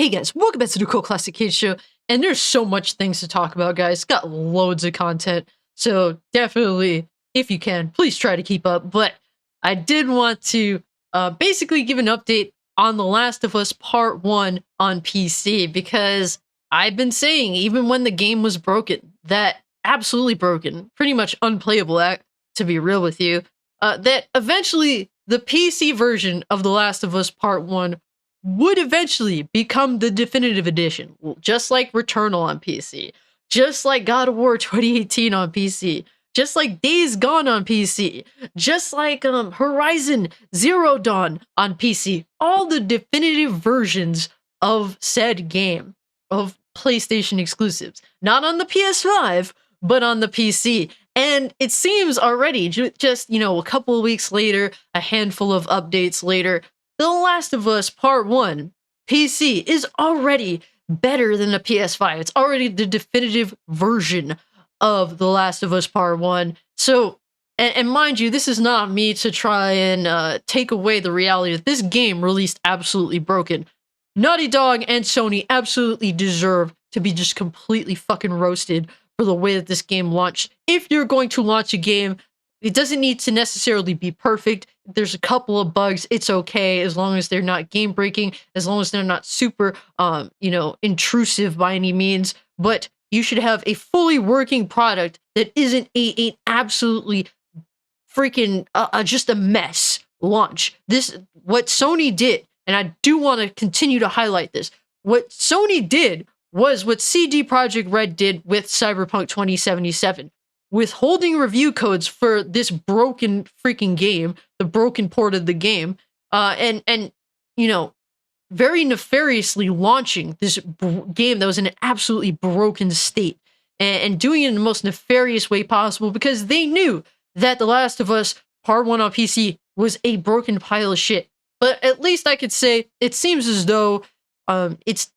Hey guys, welcome back to the Cool Classic Kids Show, and there's so much things to talk about, guys. Got loads of content, so definitely, if you can, please try to keep up. But I did want to basically give an update on The Last of Us Part 1 on PC, because I've been saying, even when the game was broken, that absolutely broken, pretty much unplayable, to be real with you, that eventually the PC version of The Last of Us Part 1 would eventually become the definitive edition, just like Returnal on PC, just like God of War 2018 on PC, just like Days Gone on PC, just like Horizon Zero Dawn on PC. All the definitive versions of said game, of PlayStation exclusives, not on the PS5, but on the PC. And it seems already, just, a couple of weeks later, a handful of updates later, The Last of Us Part 1 PC is already better than the PS5. It's already the definitive version of The Last of Us Part 1. So, and mind you, this is not me to try and take away the reality that this game released absolutely broken. Naughty Dog and Sony absolutely deserve to be just completely fucking roasted for the way that this game launched. If you're going to launch a game, it doesn't need to necessarily be perfect. There's a couple of bugs. It's okay as long as they're not game breaking, as long as they're not super, intrusive by any means. But you should have a fully working product that isn't an absolutely freaking just a mess launch. What Sony did, and I do want to continue to highlight this. What Sony did was what CD Projekt Red did with Cyberpunk 2077. Withholding review codes for this broken freaking game, the broken port of the game, and very nefariously launching this game that was in an absolutely broken state, and doing it in the most nefarious way possible, because they knew that The Last of Us Part 1 on PC was a broken pile of shit. But at least I could say it seems as though it's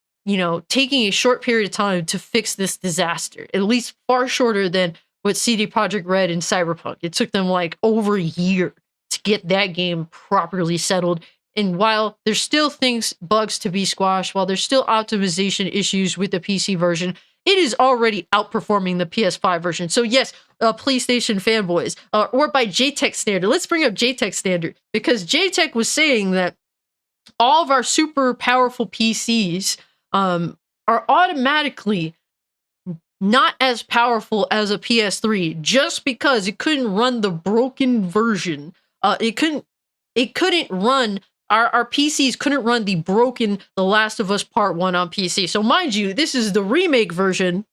taking a short period of time to fix this disaster, at least far shorter than with CD Projekt Red and Cyberpunk. It took them like over a year to get that game properly settled. And while there's still bugs to be squashed, while there's still optimization issues with the PC version, it is already outperforming the PS5 version. So yes, PlayStation fanboys, or by JTech standard, let's bring up JTech standard, because JTech was saying that all of our super powerful PCs are automatically not as powerful as a PS3 just because it couldn't run the broken version. It couldn't run, our PCs couldn't run the broken The Last of Us Part 1 on PC. So mind you, this is the remake version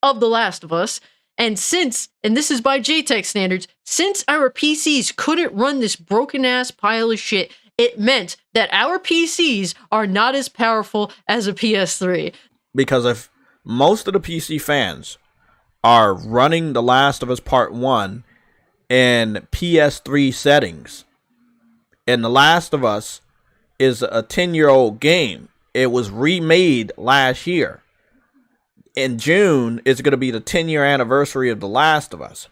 of The Last of Us. And this is by JTech standards, since our PCs couldn't run this broken ass pile of shit, it meant that our PCs are not as powerful as a PS3. Because if most of the PC fans are running The Last of Us Part 1 in PS3 settings, and The Last of Us is a 10-year-old game, it was remade last year. In June, it's going to be the 10-year anniversary of The Last of Us.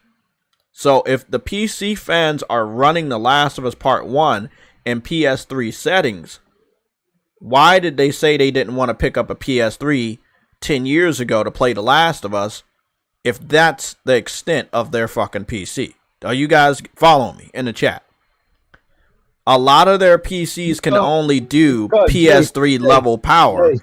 So if the PC fans are running The Last of Us Part 1 in PS3 settings, why did they say they didn't want to pick up a PS3 10 years ago to play The Last of Us if that's the extent of their fucking PC? Are you guys following me in the chat? A lot of their PCs can only do PS3 level power.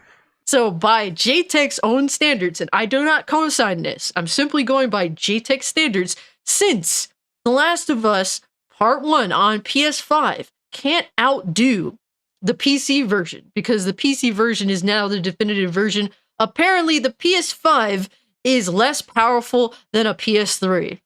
So by JTech's own standards, and I do not co-sign this, I'm simply going by JTech standards, since The Last of Us Part 1 on PS5 can't outdo the PC version, because the PC version is now the definitive version. Apparently, the PS5 is less powerful than a PS3.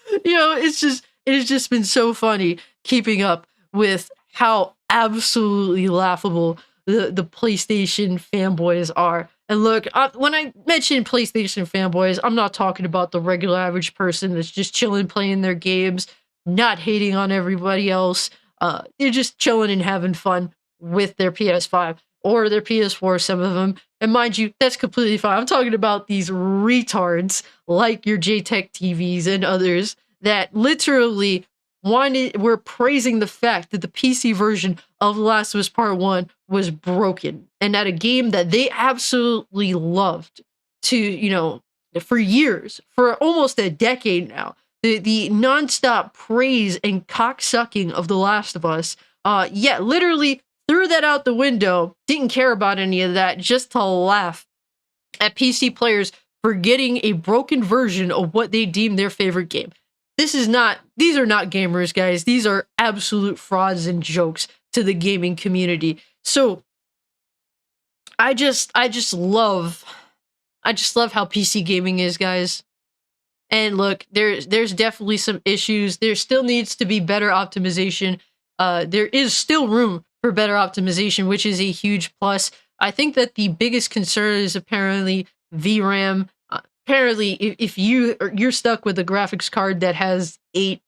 It has just been so funny keeping up with how absolutely laughable the PlayStation fanboys are. And look, when I mention PlayStation fanboys, I'm not talking about the regular average person that's just chilling, playing their games, not hating on everybody else. They're just chilling and having fun with their PS5 or their PS4, some of them. And mind you, that's completely fine. I'm talking about these retards like your JTech TVs and others that literally were praising the fact that the PC version of The Last of Us Part 1 was broken, and that a game that they absolutely loved for years, for almost a decade now, the nonstop praise and cocksucking of The Last of Us, literally threw that out the window, didn't care about any of that, just to laugh at PC players for getting a broken version of what they deem their favorite game. These are not gamers, guys. These are absolute frauds and jokes to the gaming community. So I just love how PC gaming is, guys. And look, there's definitely some issues. There still needs to be better optimization. There is still room for better optimization, which is a huge plus. I think that the biggest concern is apparently VRAM. Apparently, if you're stuck with a graphics card that has 8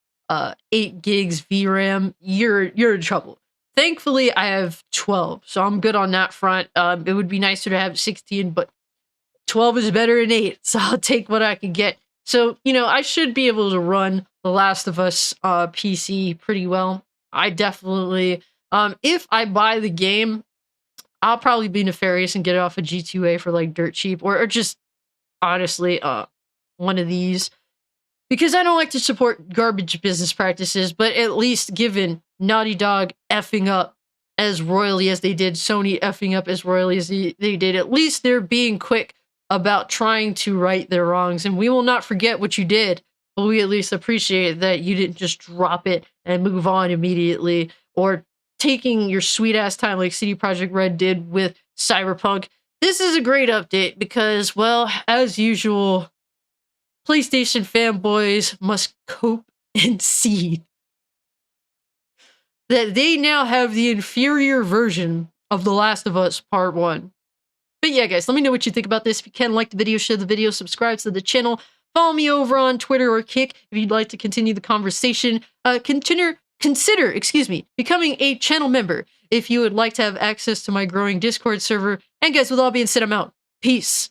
gigs VRAM, you're in trouble. Thankfully, I have 12, so I'm good on that front. It would be nicer to have 16, but 12 is better than 8, so I'll take what I can get. So, I should be able to run The Last of Us PC pretty well. I definitely, if I buy the game, I'll probably be nefarious and get it off of G2A for like dirt cheap, or just honestly one of these, because I don't like to support garbage business practices, but at least given Naughty Dog effing up as royally as they did, Sony effing up as royally as they did, at least they're being quick about trying to right their wrongs, and we will not forget what you did, but we at least appreciate that you didn't just drop it and move on immediately, or taking your sweet ass time like CD Projekt Red did with Cyberpunk. This is a great update because, well, as usual, PlayStation fanboys must cope and see that they now have the inferior version of The Last of Us Part 1. But yeah, guys, let me know what you think about this. If you can, like the video, share the video, subscribe to the channel, follow me over on Twitter or Kick if you'd like to continue the conversation. Consider becoming a channel member if you would like to have access to my growing Discord server. And guys, with all being said, I'm out. Peace.